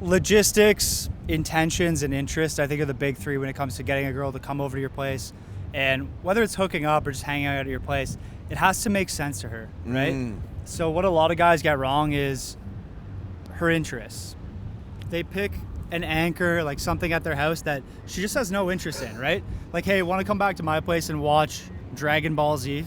Logistics, intentions, and interest, I think, are the big three when it comes to getting a girl to come over to your place. And whether it's hooking up or just hanging out at your place, it has to make sense to her, right? So what a lot of guys get wrong is her interests. They pick an anchor, like something at their house that she just has no interest in, right? Like, hey, want to come back to my place and watch Dragon Ball Z?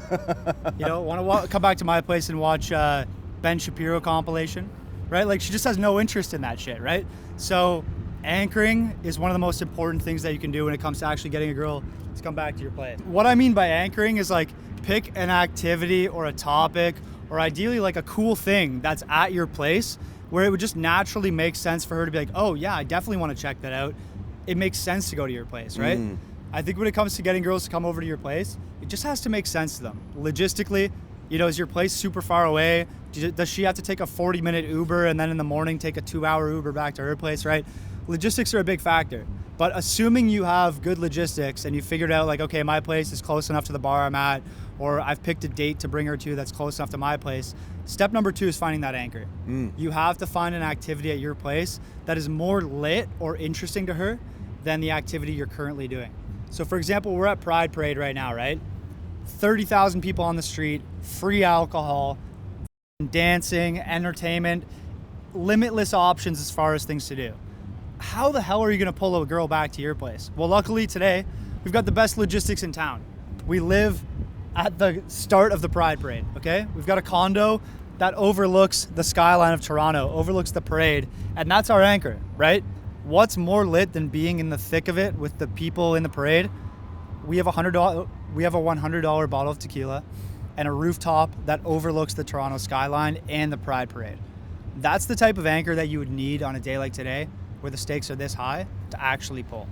Want to come back to my place and watch Ben Shapiro compilation, right? Like, she just has no interest in that shit, right? So anchoring is one of the most important things that you can do when it comes to actually getting a girl to come back to your place. What I mean by anchoring is, like, pick an activity or a topic, or ideally like a cool thing that's at your place where it would just naturally make sense for her to be like, oh yeah, I definitely want to check that out. It makes sense to go to your place, right? I think when it comes to getting girls to come over to your place, it just has to make sense to them. Logistically, is your place super far away? Does she have to take a 40-minute Uber and then in the morning take a 2-hour Uber back to her place, right? Logistics are a big factor. But assuming you have good logistics and you figured out, like, okay, my place is close enough to the bar I'm at, or I've picked a date to bring her to that's close enough to my place, step number 2 is finding that anchor. You have to find an activity at your place that is more lit or interesting to her than the activity you're currently doing. So for example, we're at Pride Parade right now, right? 30,000 people on the street, free alcohol, dancing, entertainment, limitless options as far as things to do. How the hell are you going to pull a girl back to your place? Well, luckily today, we've got the best logistics in town. We live at the start of the Pride Parade, okay? We've got a condo that overlooks the skyline of Toronto, overlooks the parade, and that's our anchor, right? What's more lit than being in the thick of it with the people in the parade? We have a $100 bottle of tequila and a rooftop that overlooks the Toronto skyline and the Pride Parade. That's the type of anchor that you would need on a day like today, where the stakes are this high, to actually pull.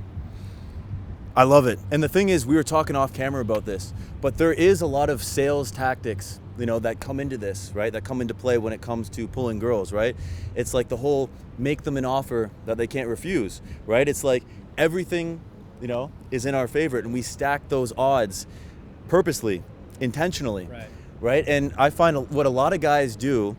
I love it. And the thing is, we were talking off camera about this, but there is a lot of sales tactics, that come into this, right? That come into play when it comes to pulling girls, right? It's like the whole make them an offer that they can't refuse, right? It's like everything, is in our favor, and we stack those odds purposely, intentionally, right? And I find what a lot of guys do,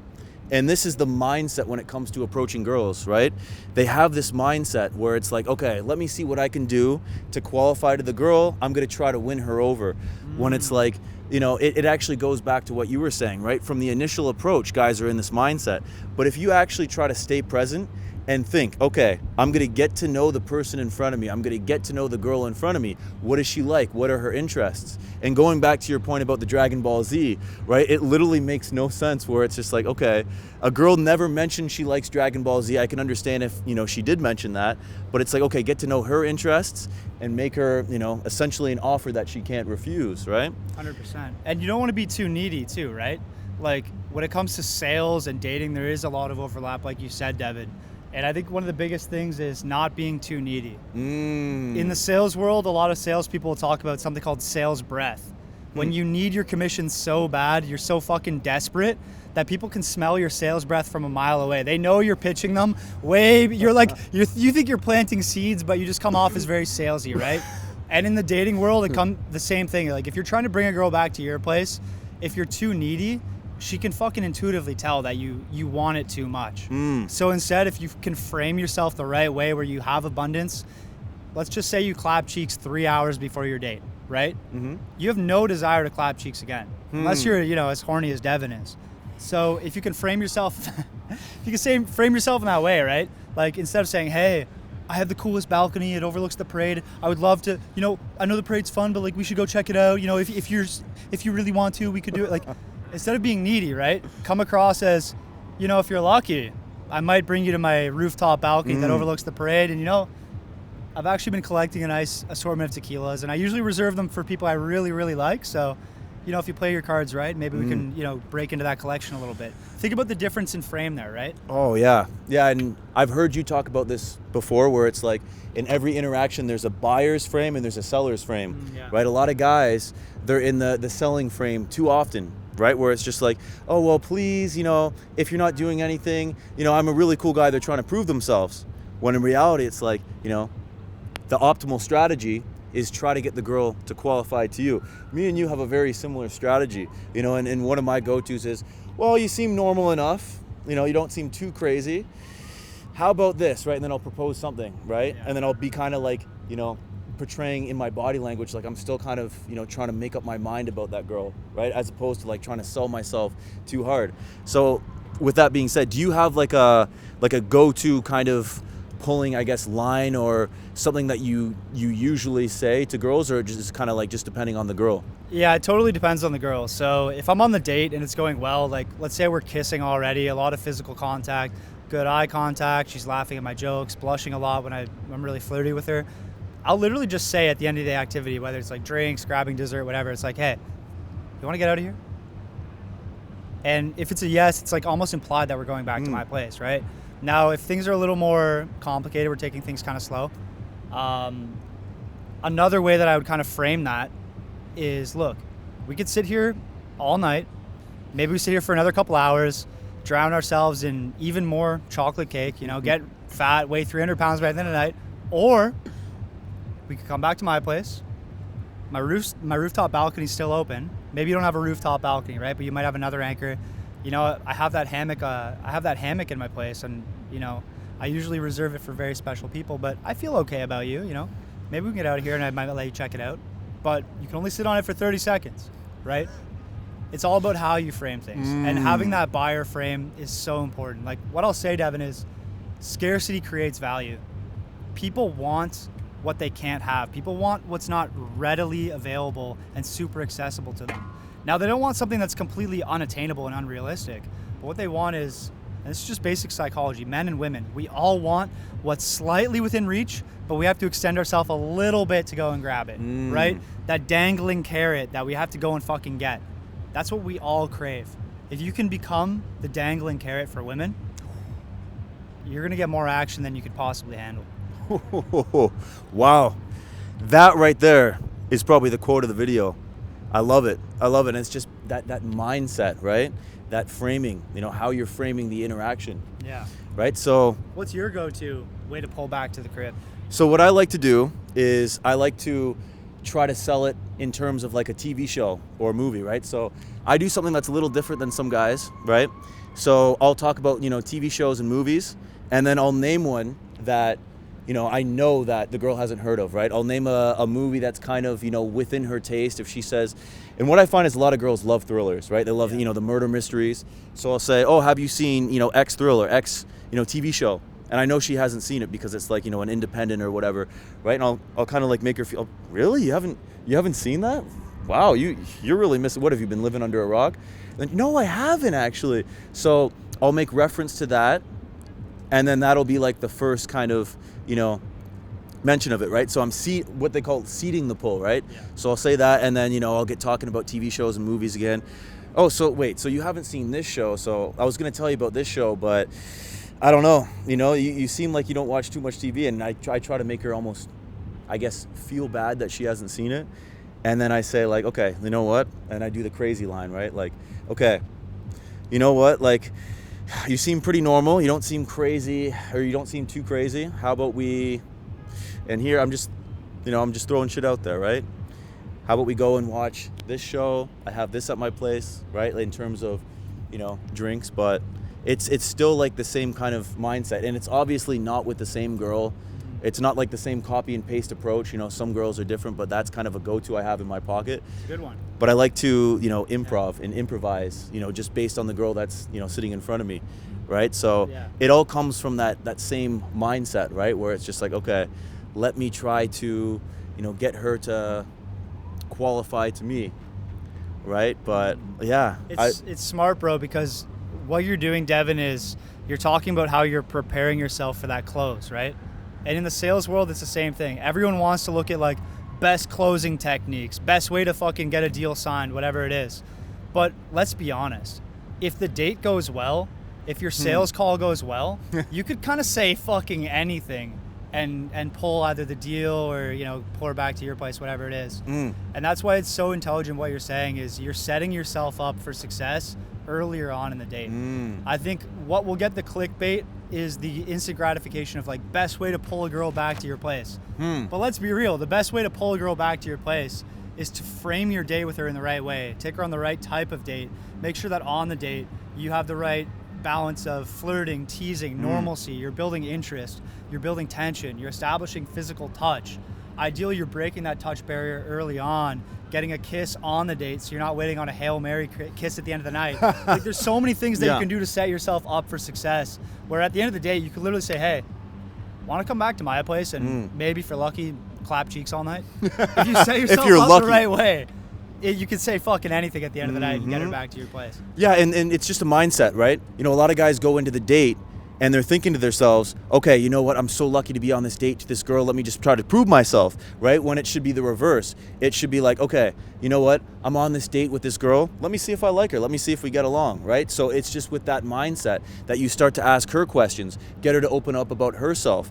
and this is the mindset when it comes to approaching girls, right? They have this mindset where it's like, okay, let me see what I can do to qualify to the girl. I'm going to try to win her over. When it's like, it actually goes back to what you were saying, right? From the initial approach, guys are in this mindset. But if you actually try to stay present and think, okay, I'm going to get to know the person in front of me. I'm going to get to know the girl in front of me. What is she like? What are her interests? And going back to your point about the Dragon Ball Z, right? It literally makes no sense where it's just like, okay, a girl never mentioned she likes Dragon Ball Z. I can understand if, she did mention that, but it's like, okay, get to know her interests and make her, essentially an offer that she can't refuse, right? 100%. And you don't want to be too needy too, right? Like, when it comes to sales and dating, there is a lot of overlap, like you said, Devin. And I think one of the biggest things is not being too needy. In the sales world, a lot of salespeople will talk about something called sales breath. When you need your commission so bad, you're so fucking desperate that people can smell your sales breath from a mile away. They know you're pitching them you're like, you think you're planting seeds, but you just come off as very salesy, right? And in the dating world, it comes the same thing. Like, if you're trying to bring a girl back to your place, if you're too needy, she can fucking intuitively tell that you want it too much. So instead, if you can frame yourself the right way where you have abundance, let's just say you clap cheeks 3 hours before your date, right? You have no desire to clap cheeks again, unless you're, as horny as Devin is. So if you can frame yourself, frame yourself in that way, right? Like, instead of saying, hey, I have the coolest balcony, it overlooks the parade, I would love to, I know the parade's fun, but like, we should go check it out. If you really want to, we could do it. Like, instead of being needy, right? Come across as, if you're lucky, I might bring you to my rooftop balcony that overlooks the parade. And, I've actually been collecting a nice assortment of tequilas, and I usually reserve them for people I really, really like. So, if you play your cards right, maybe we can, break into that collection a little bit. Think about the difference in frame there, right? Oh, yeah. Yeah, and I've heard you talk about this before, where it's like in every interaction, there's a buyer's frame and there's a seller's frame, right? A lot of guys, they're in the selling frame too often, right? Where it's just like, oh, well, please, if you're not doing anything, I'm a really cool guy. They're trying to prove themselves. When in reality, it's like, the optimal strategy is try to get the girl to qualify to you. Me and you have a very similar strategy, and one of my go-tos is, well, you seem normal enough, you don't seem too crazy. how about this, right? And then I'll propose something, right? Yeah. And then I'll be kind of like, portraying in my body language like I'm still kind of, trying to make up my mind about that girl, right? As opposed to like trying to sell myself too hard. So with that being said, do you have like a go-to kind of pulling, I guess, line or something that you usually say to girls, or just kind of like just depending on the girl? Yeah, it totally depends on the girl. So if I'm on the date and it's going well, like let's say we're kissing already, a lot of physical contact, good eye contact, she's laughing at my jokes, blushing a lot when I'm really flirty with her, I'll literally just say at the end of the activity, whether it's like drinks, grabbing dessert, whatever, it's like, hey, you want to get out of here? And if it's a yes, it's like almost implied that we're going back to my place, right? Now, if things are a little more complicated, we're taking things kind of slow. Another way that I would kind of frame that is, look, we could sit here all night. Maybe we sit here for another couple hours, drown ourselves in even more chocolate cake, get fat, weigh 300 pounds by the end of the night. Or we could come back to my place. My rooftop balcony's still open. Maybe you don't have a rooftop balcony, right? But you might have another anchor. I have that hammock. I have that hammock in my place, and I usually reserve it for very special people. But I feel okay about you. Maybe we can get out of here, and I might let you check it out. But you can only sit on it for 30 seconds, right? It's all about how you frame things, and having that buyer frame is so important. Like what I'll say, Devin, is scarcity creates value. People want what they can't have. People want what's not readily available and super accessible to them. Now, they don't want something that's completely unattainable and unrealistic, but what they want is, and this is just basic psychology, men and women, we all want what's slightly within reach, but we have to extend ourselves a little bit to go and grab it, right? That dangling carrot that we have to go and fucking get. That's what we all crave. If you can become the dangling carrot for women, you're gonna get more action than you could possibly handle. Wow. That right there is probably the quote of the video. I love it. And it's just that mindset, right? That framing, how you're framing the interaction. Yeah. Right? So what's your go-to way to pull back to the crib? So what I like to do is I like to try to sell it in terms of like a TV show or a movie, right? So I do something that's a little different than some guys, right? So I'll talk about, TV shows and movies, and then I'll name one that I know that the girl hasn't heard of, right? I'll name a movie that's kind of, within her taste. If she says, and what I find is a lot of girls love thrillers, right? They love, the murder mysteries. So I'll say, oh, have you seen, X thriller, X, TV show? And I know she hasn't seen it because it's like, an independent or whatever, right? And I'll kind of like make her feel, oh, really? You haven't seen that? Wow, you're really missing. What, have you been living under a rock? And, no, I haven't actually. So I'll make reference to that. And then that'll be like the first kind of, mention of it, right? So I'm what they call seeding the pull, right? Yeah. So I'll say that, and then, I'll get talking about TV shows and movies again. Oh, so wait, so you haven't seen this show. So I was going to tell you about this show, but I don't know. You seem like you don't watch too much TV, and I try to make her almost, I guess, feel bad that she hasn't seen it. And then I say like, okay, you know what? And I do the crazy line, right? Like, okay, you know what? Like, you seem pretty normal. You don't seem crazy, or you don't seem too crazy. How about we, and here I'm just throwing shit out there, right? How about we go and watch this show? I have this at my place, right? In terms of, drinks, but it's still like the same kind of mindset. And it's obviously not with the same girl. It's not like the same copy and paste approach. Some girls are different, but that's kind of a go-to I have in my pocket. It's a good one. But I like to, improv and improvise, just based on the girl that's, sitting in front of me, right? So it all comes from that same mindset, right? Where it's just like, okay, let me try to, get her to qualify to me, right? But yeah. It's smart, bro, because what you're doing, Devin, is you're talking about how you're preparing yourself for that close, right? And in the sales world, it's the same thing. Everyone wants to look at like best closing techniques, best way to fucking get a deal signed, whatever it is. But let's be honest. If the date goes well, if your sales call goes well, you could kind of say fucking anything and pull either the deal or, pull her back to your place, whatever it is. And that's why it's so intelligent what you're saying is you're setting yourself up for success earlier on in the date. I think what will get the clickbait is the instant gratification of like best way to pull a girl back to your place. But let's be real, the best way to pull a girl back to your place is to frame your date with her in the right way. Take her on the right type of date. Make sure that on the date you have the right balance of flirting, teasing, normalcy. You're building interest. You're building tension. You're establishing physical touch. Ideally, you're breaking that touch barrier early on, getting a kiss on the date so you're not waiting on a Hail Mary kiss at the end of the night. Like, there's so many things that you can do to set yourself up for success, where at the end of the day, you could literally say, hey, want to come back to my place and maybe if you're lucky, clap cheeks all night? If you set yourself up lucky. The right way, you can say fucking anything at the end of the night and get her back to your place. Yeah, and it's just a mindset, right? You know, a lot of guys go into the date and they're thinking to themselves, okay, you know what? I'm so lucky to be on this date to this girl. Let me just try to prove myself, right? When it should be the reverse. It should be like, okay, you know what? I'm on this date with this girl. Let me see if I like her. Let me see if we get along, right? So it's just with that mindset that you start to ask her questions, get her to open up about herself.